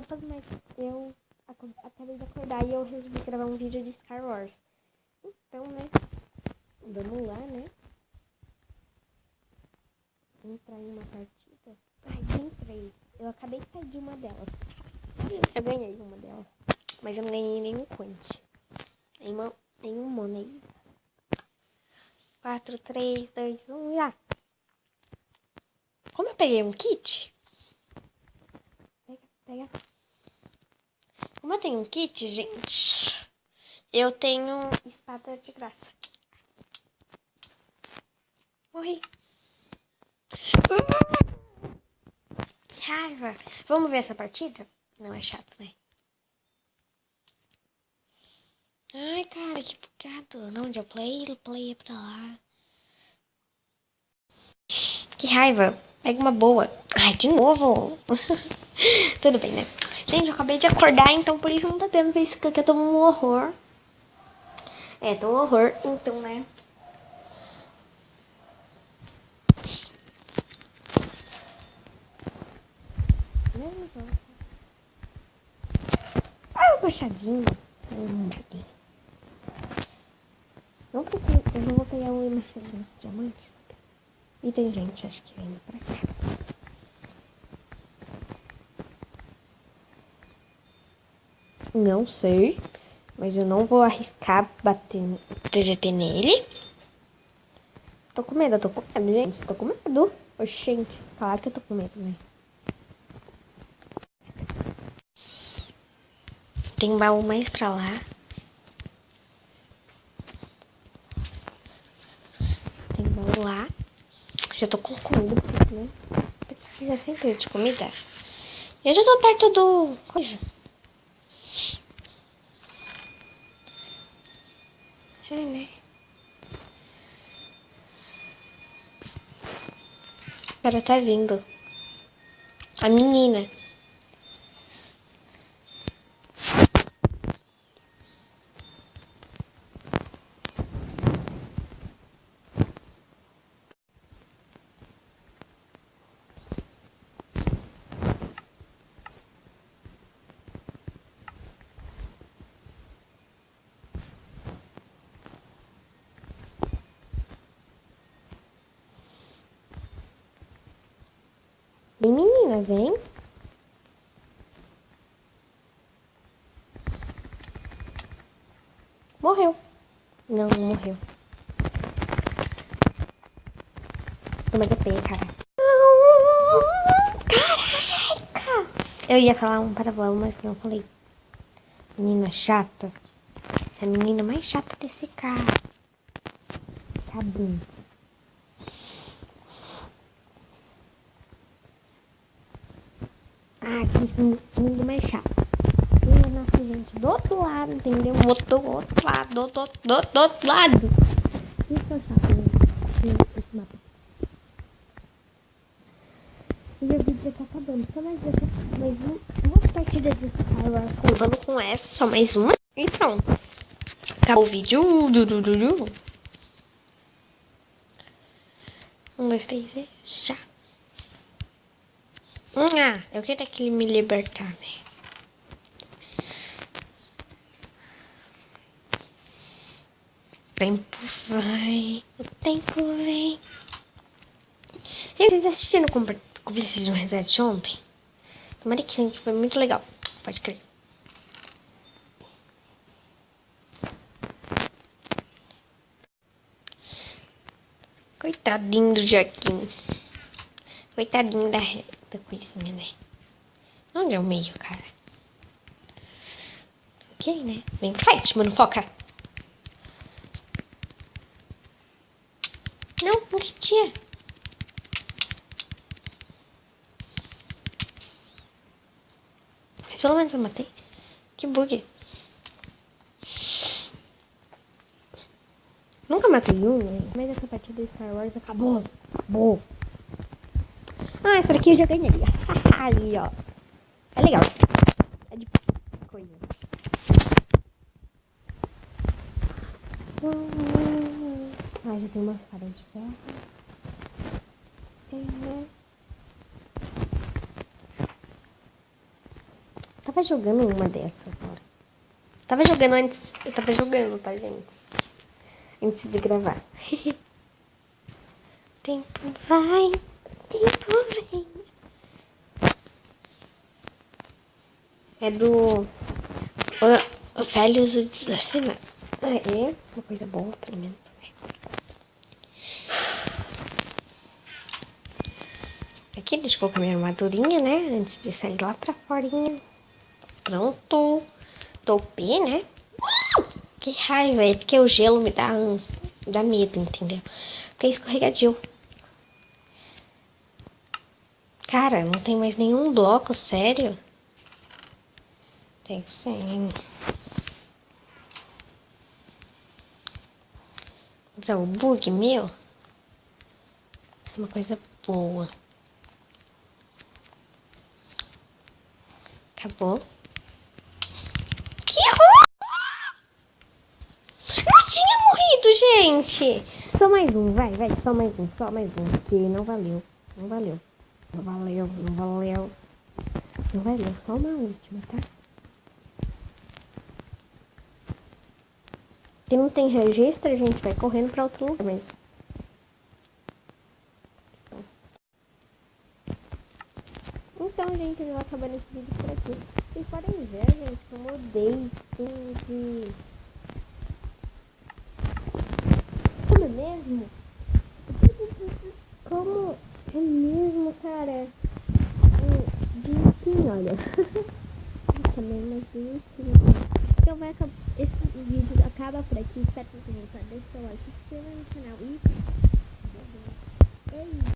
mapas, mas eu acabei de acordar e eu resolvi gravar um vídeo de Star Wars. Então, né, vamos lá, né? Entrar em uma partida. Ai, entrei. Eu acabei de sair de uma delas. Eu ganhei uma delas. Mas eu não ganhei nenhum coint. Nenhum money. 4, 3, 2, 1, já. Como eu peguei um kit? Pega. Como eu tenho um kit, gente, eu tenho espada de graça. Morri. Que raiva. Vamos ver essa partida? Não é chato, né? Ai, cara, que bugado. Não, onde eu play é pra lá. Que raiva. Pega uma boa. Ai, de novo. Tudo bem, né? Gente, eu acabei de acordar, então por isso não tá tendo Facebook. Eu tô um horror. Tô um horror, então, né? Ah, machadinho. Não precisa, eu não vou pegar o machadinho de diamante. E tem gente, acho que vem pra cá. Não sei, mas eu não vou arriscar bater no PVP nele. Tô com medo, gente. Tô com medo. Oxente, claro que eu tô com medo, né? Tem um baú mais pra lá. Tem um baú lá. Já tô com comida, porque, né? Precisa sempre de comida. Eu já tô perto do... coisa. Né? Cara, tá vindo. A menina. Vem, menina, vem. Morreu. Não morreu. Mas eu peguei, cara. Caraca! Eu ia falar um palavrão, mas não falei. Menina chata. É a menina mais chata desse cara. Tá bom. Ah, que mundo mais chato. E nossa, gente, do outro lado, entendeu? Do outro lado, do outro lado. Isso é chato, né? Esse mapa. E o vídeo já tá acabando. Só mais uma partida de Star Wars contando com essa. Só mais uma. E pronto. Acabou o vídeo. 1, 2, 3 e já. Eu queria que ele me libertar, né? O tempo vai, o tempo vem. Gente, vocês assistiram com Precision Reset ontem? Tomara que sim, que foi muito legal. Pode crer. Coitadinho do Joaquim. Coitadinho da coisinha, né? Onde é o meio, cara? Ok, né? Vem fight, mano, foca. Não que tinha. Mas pelo menos eu matei. Que bug. Nunca matei um, né? Mas essa partida de Star Wars acabou. Ah, essa daqui eu já ganhei. Ali, ó. É legal. É de coisa. Ah, já tem umas caras de ferro. tava jogando uma dessa agora. Tava jogando antes. Eu tava jogando, tá, gente? Antes de gravar. Tempo vai, tempo vem. É do Velhos e Desafinados. É uma coisa boa, pelo menos. Aqui, deixa eu colocar minha armadurinha, né? Antes de sair lá pra forinha. Pronto. Topei, né? Que raiva, é porque o gelo me dá ânsia, dá medo, entendeu? Porque é escorregadio. Cara, não tem mais nenhum bloco, sério? Tem sim. Mas é o bug meu. É uma coisa boa. Acabou. Que horror! Não tinha morrido, gente! Só mais um, vai, só mais um, que não valeu. Não valeu. Não valeu, não valeu. Não valeu, só uma última, tá? Se não tem registro, a gente vai correndo pra outro lugar, mas... Então, gente, eu vou acabar esse vídeo por aqui. Vocês podem ver, gente, como eu odeio de... Como é mesmo? Como é mesmo, cara? De skin, olha. Também mais de Então vai acabar, esse vídeo acaba por aqui. Espero que vocês tenham gostado. Deixa o seu like, se inscreva no canal e... É isso.